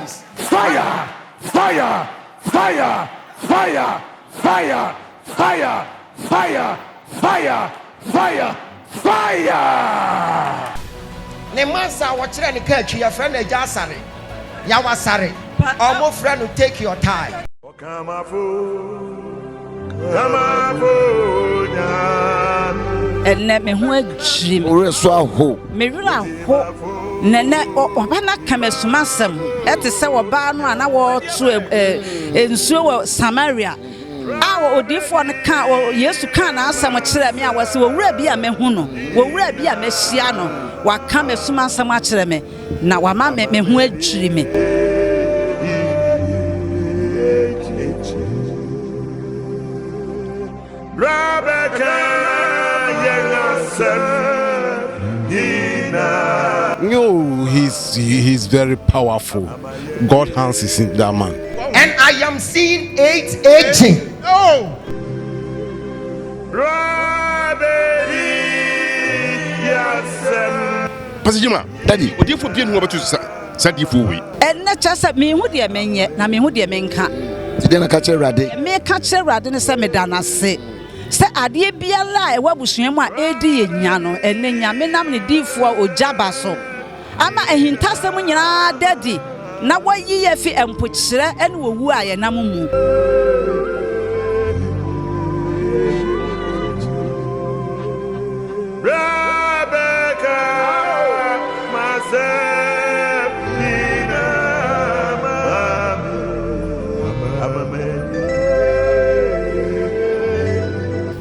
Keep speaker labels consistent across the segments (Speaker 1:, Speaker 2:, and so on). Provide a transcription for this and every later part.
Speaker 1: times.
Speaker 2: Fire! Fire! Fire! Fire! Fire! Fire! Fire! Fire! Fire! Fire!
Speaker 1: Ne mansa watchre ne ka twi ya friend na jasare. Ya wasare. Omo friend no take your time.
Speaker 2: Come
Speaker 3: enne me ho adwiri me
Speaker 4: Oreso aho
Speaker 3: me wura ho nene oba na kamesuma sem ete se oba no ana wo to ensuo wo Samaria awo odifo no ka Yesu ka na asem kire me a wase wo wura bi a me hu no wo wura bi a me hia no wa kamesuma asem a kire me na wa ma me ho adwiri me.
Speaker 4: No, he's very powerful. God hands is in that man.
Speaker 1: And I am seeing 8 aging.
Speaker 2: Oh!
Speaker 4: Pastor Jima, Daddy, what do you for being over to Sadi Fui?
Speaker 3: And not just me who dear men yet, na me who dear men can.
Speaker 4: Did I catch a rade?
Speaker 3: Me catch a rad and say me dana say. Say adie bia la e wabusua mu a edi enya no ene nya me nam ne difo Ogyaba so ama ehintasem nyina daddy na wayi ye fi empokyere ene wowu a ye nam mu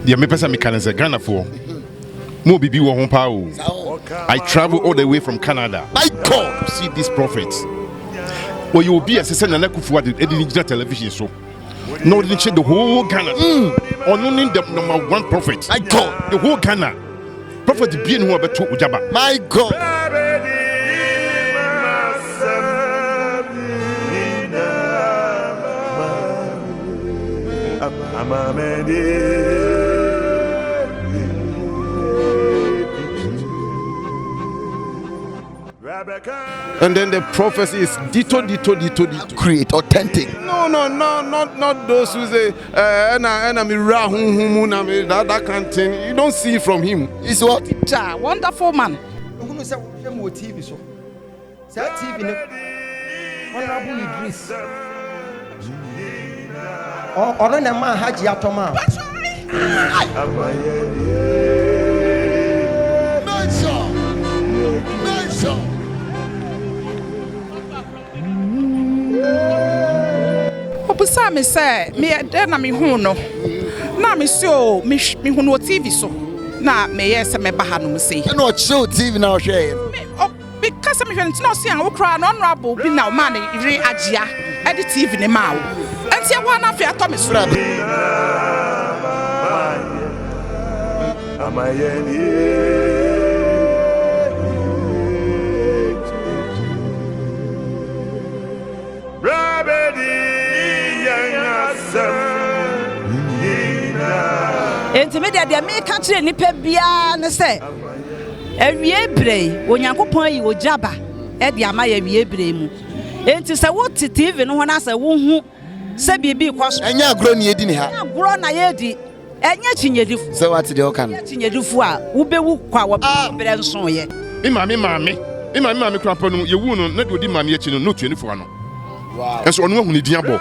Speaker 5: The me person me can say Ghana for mo bibi wo ho pa o. I travel all the way from Canada.
Speaker 4: My God,
Speaker 5: To see these prophets. Or you will be as a Nana Kufuor the digital television show. No, they didn't check the whole Ghana. Or no name the number one prophet.
Speaker 4: My God,
Speaker 5: The whole Ghana. Prophet the being who about to Ogyaba.
Speaker 4: my God. And then the prophecy is ditto. Create authentic.
Speaker 5: No, not those who say that kind of thing. You don't see it from him.
Speaker 4: Is what?
Speaker 3: wonderful man.
Speaker 1: Who say we mo TV so. Say TV no. Honorable Idris. Ono na ma Haji Atoma.
Speaker 6: Obusa me say me de na me hu no na me so me hu no TV so na me yes me ba ha no say
Speaker 4: No show TV now share.
Speaker 6: because me hwen no see an wo kra no honorable bi na o ma ne ire agea e de TV ne ma wo enti e wa na afia to me so
Speaker 3: Enti me de me ka kire nipa bia ne se awie brei onyankopon yi Ogyaba e de ama ya awie brei mu enti se wo ti TV no ho na se wo hu se bibi kwaso
Speaker 4: Enya agro ni edi ni ha.
Speaker 3: agro na ye di enya chinyedifu
Speaker 4: So what the okan?
Speaker 3: chinyedifu a wo bewu kwa wo bre nso ye
Speaker 5: Me mama krampa no ye wu no na de odi mama ye chi no 24 no.
Speaker 4: Wow.
Speaker 5: Enso ono hu ni din abo.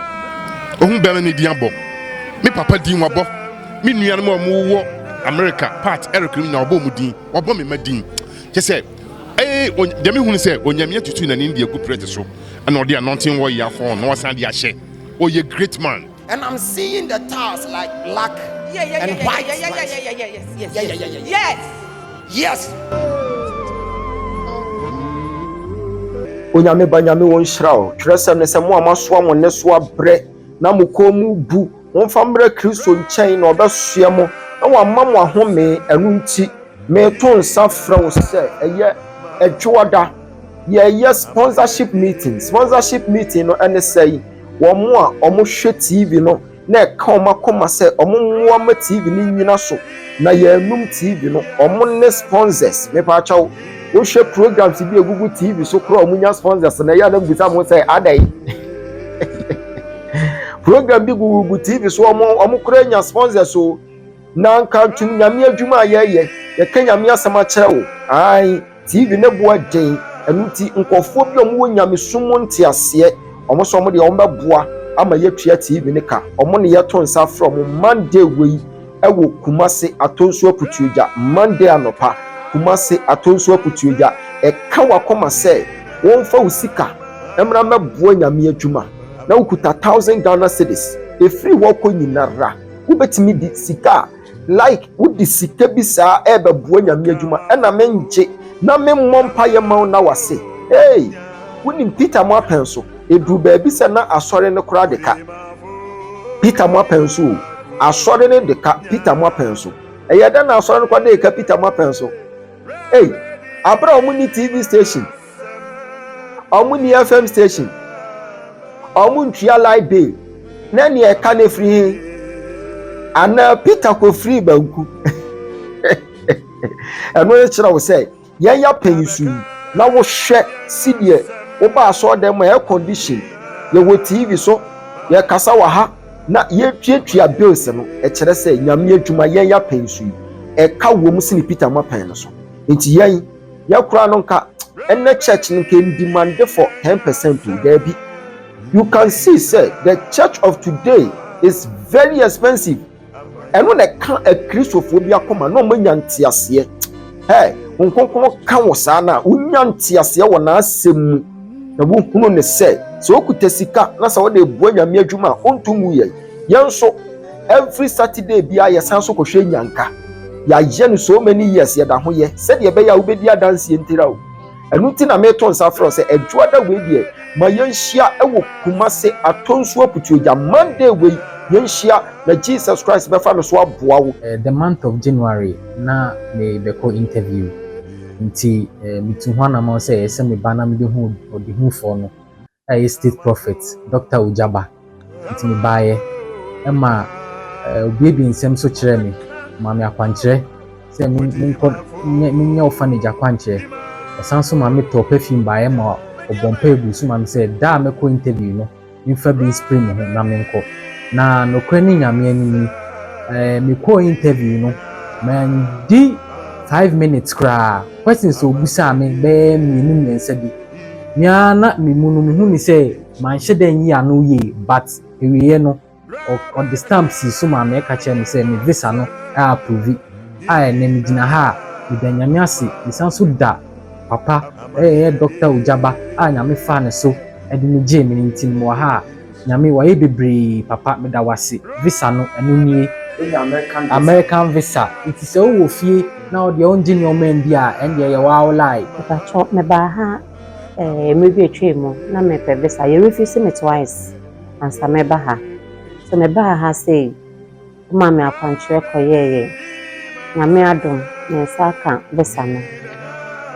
Speaker 5: Ohun bele ni din abo. Me papa din wabo. Me nua no mo wo America part Eric na obo mu din. Obo me ma din. Che say de me hu ni say onyame atutu na ni India go prete so. And odi anointing wo ya for no wasan de ahye. Oh, you great man.
Speaker 1: And I'm seeing the tiles like black and white. Yes. Onyame banyame won hirawo twerɛsɛm ne sɛ mo amasoa mo ne so abrɛ na mo komu bu mo famra Kristo nkyɛn na ɔbɛsoa mo na wamma mo ahome ɛnu nti me to nsa frɛ wo sɛ ɛyɛ adwoda yɛ sponsorship meeting no ɛne sɛ wɔn a ɔmo hwɛ TV no na ɛka ɔmo akoma sɛ ɔmo mmoa ma TV no nyina so na yɛnum TV no ɔmo ne sponsors me pa kyɛw wo hwɛ programs bi egugu TV so kora omunya sponsors na ya na mbisa mo say adai program bi gugu TV so omo kora nya sponsors so na nka tum nyame adwuma ye kanyame asɛm akyerɛ wo ai TV ne boa den ɛnuti nkɔfo bi omo nyame sumo ntiaseɛ omo so omo de omo bɛboa ama yɛtua TV ne ka omo ne yɛto nsa from Monday wei ɛwɔ Kumase atonso aputuoja Monday anopa Kumase atonso aputuoja ɛka wakɔma sɛ wɔmfa wo sika ɛmra mɛboa nyame adwuma na wokuta 1000 Ghana cedis efiri wɔkɔ nyinara wobɛtumi di sika like wodi sika bi saa ɛbɛboa nyame adwuma ɛna menje na memmɔ mpaeɛ ma wo na wase hey wonim Peter mo apenso edu baabi sɛ na asɔre ne kora de ka Peter mo apenso asɔre ne de ka Peter mo apenso ɛyɛ da na asɔre ne kora de ka Peter mo apenso hey abra omu ni TV station omu ni FM station omu ntua light bill na ne ɛka ne free ana Peter ko free banku ɛno ne kyerɛ wo sɛ yɛn ya pensu na wo hwɛ sidie wo ba asɔre dem air condition ye wo TV so ye kasa wa ha na ye tuatua bills no ɛkyerɛ sɛ nyame adwuma yɛn ya pensu ɛka wo mu sini Peter mo pen no so nti yɛn yakura no nka ene church no can demand for 10% to there be. You can see say the church of today is very expensive and when a Christophobia come no manyantiasie hey unkonkon ka wo saa na unyantiasie wo na asem na wo hunu ne say so okutasika na sa wo de bua nyame adwuma ontumu ye yenso every Saturday bia yesan so kohwe nyanka ya ye no so many years ye da ho ye said ye be ya obedi adanse ntira o enu ti na meton sa fro se adwoada we die ma yenhia ewo Kumase atonso aputuoja Monday we yenhia na Jesus Christ be fa me so aboa wo
Speaker 7: the month of January na me be ko interview nti mitu hwana ma se ese me bana me de hu odi hu fo no state prophet Dr. Ogyaba nti me baaye ema obi nsem so kire me ma me akwankyere se me nya ofanage akwankyere esanso ma me to perfume baaye ma obompa egusu ma me se da me ko interview no mfa bi spray me ho na me nko na nokwa ni nyame ani me ko interview no man di 5 minutes kra questions obusa me be me nsa bi nya na me munu me hu ni say man hyeden yi anu ye but ewiye no on the stamps so ma me ka che me say me visa no approve ai na me gina ha me da nyame ase lisanso da papa Dr. Ogyaba nyame fa ne so e de me je me ntin mo ha nyame wa ye bebre papa me da wase visa no enu nie American visa it is o fie na o de onje ni o man bia en de ye wa lie
Speaker 8: papa chop me ba ha me bi etwe mu na me pe visa ye refuse me twice ansa me ba ha so me ba ha say ma me akwankyere koyeye nyame adom na saka visa no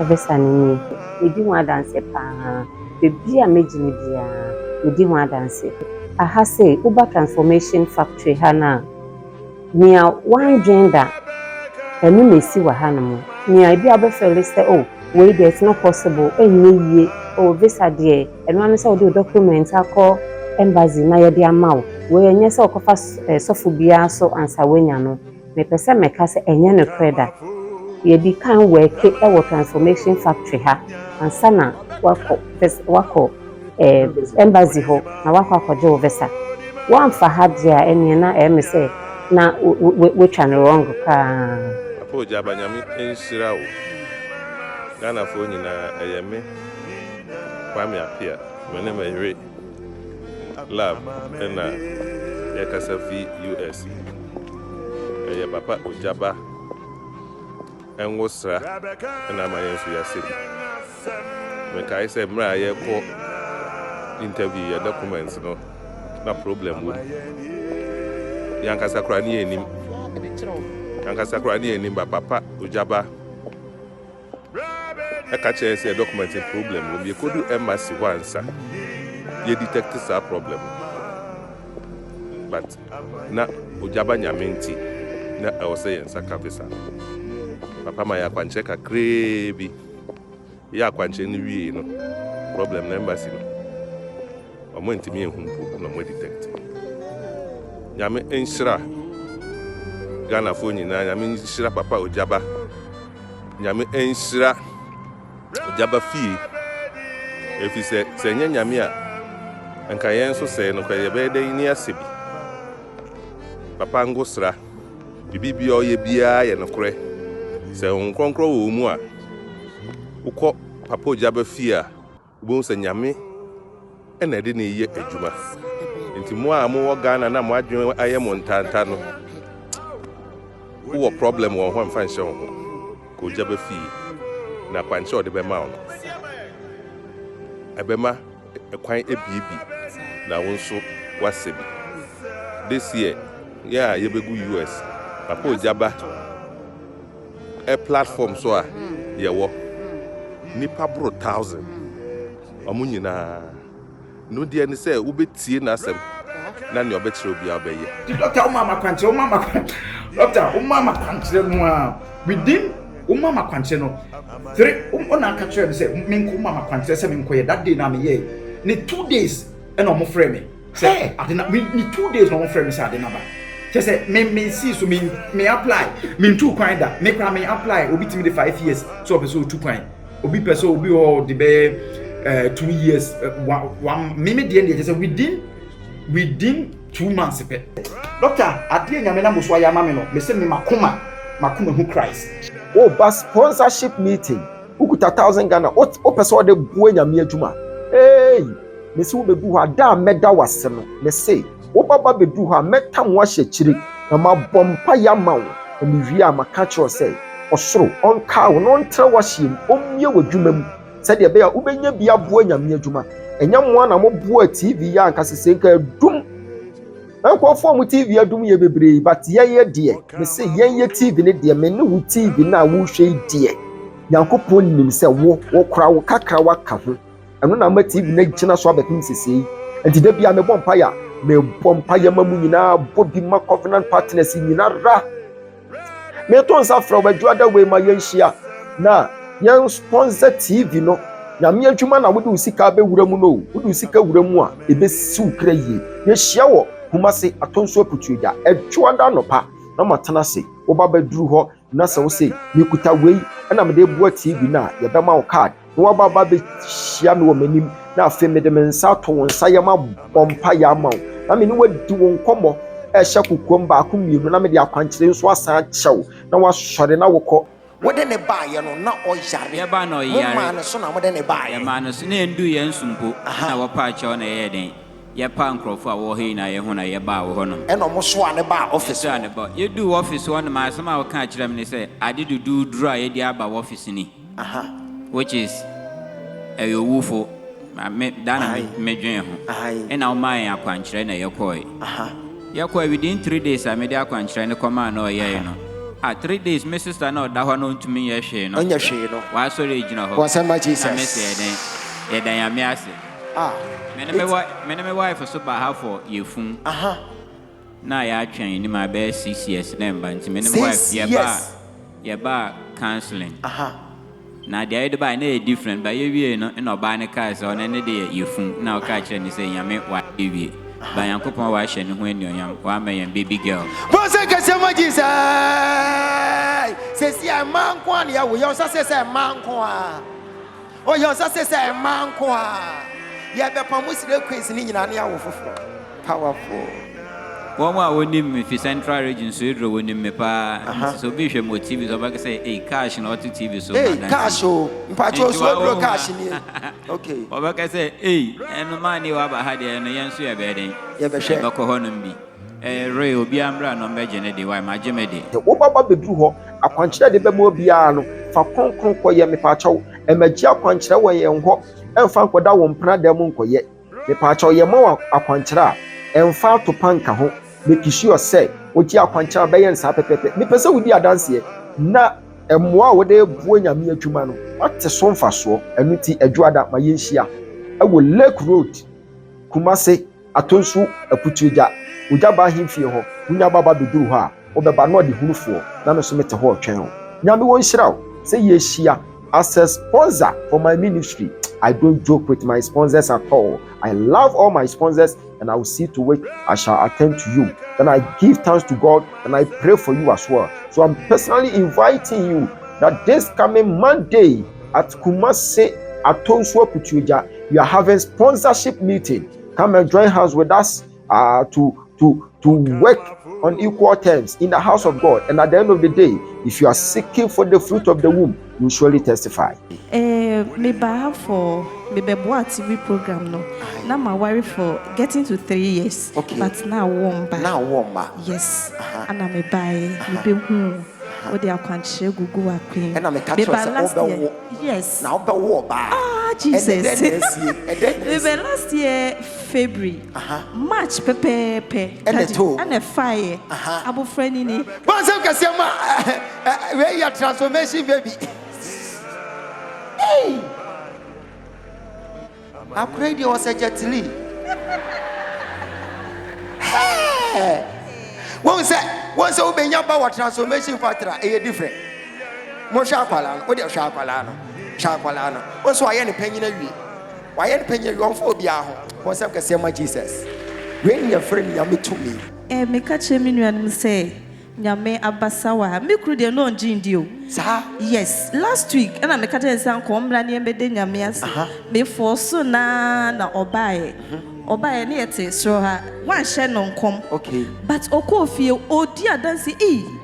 Speaker 8: visa ni edi ho adanse pa bebi a mejini bia edi ho adanse aha say Uber transformation factory hana nia one gender enu mesi wa hanamo nia bi abefele say oh wait there it's not possible enye ye oh visa there enu anu say o document akọ embassy na ye de amaw we enye say okofa sofu bia so ansa wenya no me pese me ka say enye no credit ye di kan work e wo transformation factory ha ansa na wako embassy ho na wako akọje visa one for hadia eni na me say na which one wrong ka
Speaker 9: apo Ogyaba nyame enhyira wo Ghana fo nyina eyeme kwame apia mene mahire lab na yakasafi US eye papa Ogyaba enwosra na mayensu yase me kai say mra ye ko interview ya documents no na problem wo yankasa kra ni enim ba papa Ogyaba eka che say document problem wo be kodu embassy wansa ye detect sa problem but na Ogyaba nyamenti na e wo say yensa ka visa papa ma ya kwanche ka krebi ya kwanche ni wie no problem na embassy no omo ntimi ehun po na mo detect nyame enhyira Ghana fo nyina nyame enhyira papa Ogyaba nyame enhyira Ogyaba fie efi se nya nyame a anka yen so se no kwa ye be de ni asebi papa ngosra bibi o ye bia ye no kore se nkronkro wo mu a ukọ papa Ogyaba fie a bo se nyame ena de ne ye adwuma nti mo a mo Ghana na mo adwen aye mo ntanta no wo problem wo ho mfa nhyɛ wo ko Ogyaba fie na kwanche o de be ma wo ebema ekwan ebiebi na wo nso wasebi this year yeah ye begu US papa Ogyaba a platform so a ye wo nipa bro 1000 omo nyina no dia ni say wo betie na asem na ne obetire obi abeye
Speaker 2: doctor umama kwanche doctor umama kwanche no a within umama kwanche no three ona ka kire say menko umama kwanche say menko ye that day na me ye ni 2 days and omo frame me say adena ni 2 days no omo frame me say adena ba just say me see so me apply me 2 kwan da me kra me apply obi timi de 5 years so obi so 2 kwan obi person obi o de be 2 years one me dey just say within 2 months pe doctor ade nyame na moso ya ma me no me say me makoma hu Christ
Speaker 1: oh but sponsorship meeting ukuta 1000 Ghana o person de buo nyame adwuma me say wo bebu ha da meda wase no me say wo baba bedu ha meta mo ahye kire na mabompa ya mawo me wi a maka kire say osoro onka wo no ntra wahye omie wadwuma mu said ya be ya ubenya bia buo nyame adwuma enya mo na mo buo TV ya anka sese nka dum enko form TV adum ye bebre but ye de me say ye TV ne de me ne wo TV na wo hwe de yankopon nim se wo kora wo kakra waka ho eno na ma TV na gina so abetim sese enti da bia me bompa ya mamu nyina body ma covenant partners nyina ra me to nsa fra badwada we ma yenhia na yan sponsor TV no nyame adwuma na wode usika be wura mu no wode usika wura mu a ebesi ukra yie ye hia wo Kumasi atonso aputuja edwada nopa na matana se wo baba duru ho na se wo se mikuta wei na me de bua TV na ye be ma wo card no wo baba be hia me wo manim na afi me de mensa to won sa ye ma bompa ya ma na me ni wadi won komo e hia kokom ba akomienu na me de akwankyere nso asan kyew na wa sore na wokọ
Speaker 10: wode ne ba ye no na o yare
Speaker 11: ye ba na o yare
Speaker 10: ma no so na wode ne ba ye
Speaker 11: ma no so na endu ye nsumpo na wo pa kyew na ye den ye pa nkrofo a wo he na ye ho na ye ba wo ho no
Speaker 10: eno mo so ane ba office
Speaker 11: ane ba ye du office wo na ma asema wo ka kire me say ade dudu duru a ye di aba office ni which is eyowufo me dana me dwen ho ena wo man akwankire na ye koi ye koi within 3 days a me di akwankire ne koma na o ye no 3 days my sister na da ho no ntumi ye hwe no
Speaker 10: onya hwe no
Speaker 11: wa so re gina ho
Speaker 10: wa sama Jesus
Speaker 11: me say den ye dan ya me ase me wife so ba ha for yefun na ya atwen ni ma be 6 years na mba nti me wife ye ba counseling na dia ye ba na e different ba ye wie no na oba ne kai so na ne de yefun na o ka kire ni say nyame wa ewie ba yankopon wa hye ne ho anionyam wa ma yan baby girl
Speaker 10: Bose ka sama Jesus se si man kwa ne ya wo yo sa se man kwa o yo sa se man kwa ya be pamusire queens ni nyina ne ya wo foforo powerful
Speaker 11: Wama woni me fi central region so edro woni me pa so bi hwe mo TV so ba say cash na auto TV so
Speaker 10: cash o mpacho so edro cash ni okay
Speaker 11: o ba say eno ma ni wa ba ha de no yenso ya be den
Speaker 10: ya be hwe
Speaker 11: ba ko hono bi re obi amra no be je ne de wa ma je me de
Speaker 1: wo baba bedru ho akwankyere de be mo bia no fa konkron koye me pa chaw emagi akwankyere wo ye ho emfa nkoda wo mpra da mu nkoye me pa chaw ye mo akwankyere a emfa to panka ho make sure say oji akwankyere be ye nsa pepepe me pese wudi adanse na emmoa wo de buo nyame adwuma no wate so mfa so enuti adwada ma ye nhia ewo Lake Road Kumasi atonsu aputuja Ogyaba himfie ho unya baba beduru ho a obeba no de hunufo na me so mete ho twɛn ho nyame won hyiraw sɛ ye hyia as a sponsor for my ministry, I don't joke with my sponsors at all. I love all my sponsors, and I will see to it I shall attend to you. Then I give thanks to God, and I pray for you as well. So I'm personally inviting you that this coming Monday at Kumasi Atonsua Putuja, we are having sponsorship meeting. Come and join hands with us to work on equal terms in the house of God. And at the end of the day, if you are seeking for the fruit of the womb, you will surely testify.
Speaker 12: Me buy for me be TV program no. Now my worry for getting to 3 years.
Speaker 10: Okay.
Speaker 12: But now warm back.
Speaker 10: Now warm back.
Speaker 12: Yes. And I me buy me be what they are quenching gugu queen.
Speaker 10: And I me catch last year.
Speaker 12: Yes.
Speaker 10: Now be warm back.
Speaker 12: Ah Jesus.
Speaker 10: And then
Speaker 12: last year February. March pepe.
Speaker 10: And the two.
Speaker 12: And a fire. Abu friend ni.
Speaker 10: Bonjour Kasiama. Where your transformation baby. Hey! Upgrade your surgery. Hey! Once you be your power transformation factor, a different. Mosha Palan, what your Sharpalano. Once I any penny in you. Why any penny you on phobia? Once I can say my Jesus. Bring your friend Yami to me.
Speaker 12: Me catch him in and say. Nyame abasawa me kru de no ngindio
Speaker 10: sa
Speaker 12: yes last week and I make a san ko mra ne be de nyame ase me force na obae ne yete so ha wan hye no nkom
Speaker 10: okay
Speaker 12: but okofie odi adansi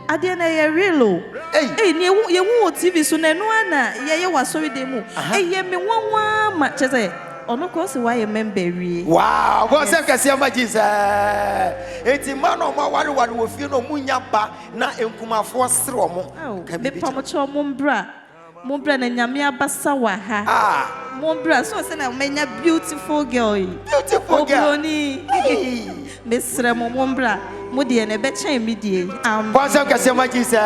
Speaker 12: ade na ye real o ne ye wu TV so na no ana ye wasori de mu ye me wonwa ma chese ono ko se why member wi
Speaker 10: wow go se kase ma Jesus enti ma no ma ware wo fie no munya ba na enkumafo sere omo
Speaker 12: me pamocho mombra na nyame abasa wa ha mombra so se na menya beautiful girl ni me sere mombra mo de na be chen mi die
Speaker 10: go se kase ma Jesus.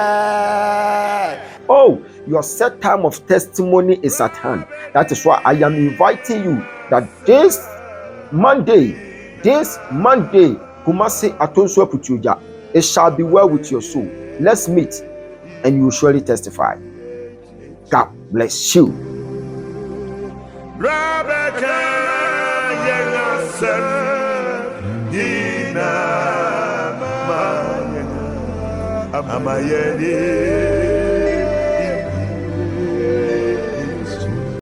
Speaker 1: Oh, your set time of testimony is at hand. That is why I am inviting you that this Monday, Kumasi Atonsua Putuja, it shall be well with your soul. Let's meet and you will surely testify. God bless you.
Speaker 13: Amayeni